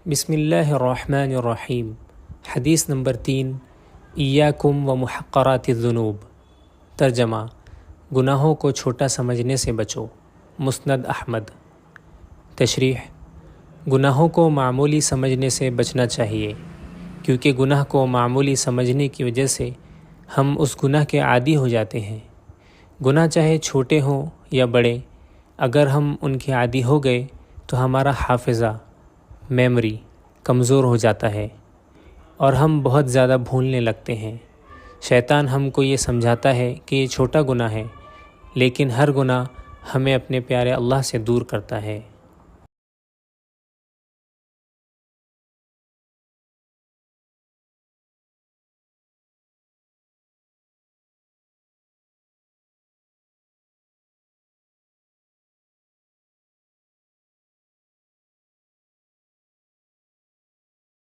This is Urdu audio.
بسم اللہ الرحمن الرحیم۔ حدیث نمبر 3، ایاکم و محقرات الذنوب۔ ترجمہ: گناہوں کو چھوٹا سمجھنے سے بچو۔ مسند احمد۔ تشریح: گناہوں کو معمولی سمجھنے سے بچنا چاہیے، کیونکہ گناہ کو معمولی سمجھنے کی وجہ سے ہم اس گناہ کے عادی ہو جاتے ہیں۔ گناہ چاہے چھوٹے ہوں یا بڑے، اگر ہم ان کے عادی ہو گئے تو ہمارا حافظہ، میموری کمزور ہو جاتا ہے اور ہم بہت زیادہ بھولنے لگتے ہیں۔ شیطان ہم کو یہ سمجھاتا ہے کہ یہ چھوٹا گناہ ہے، لیکن ہر گناہ ہمیں اپنے پیارے اللہ سے دور کرتا ہے۔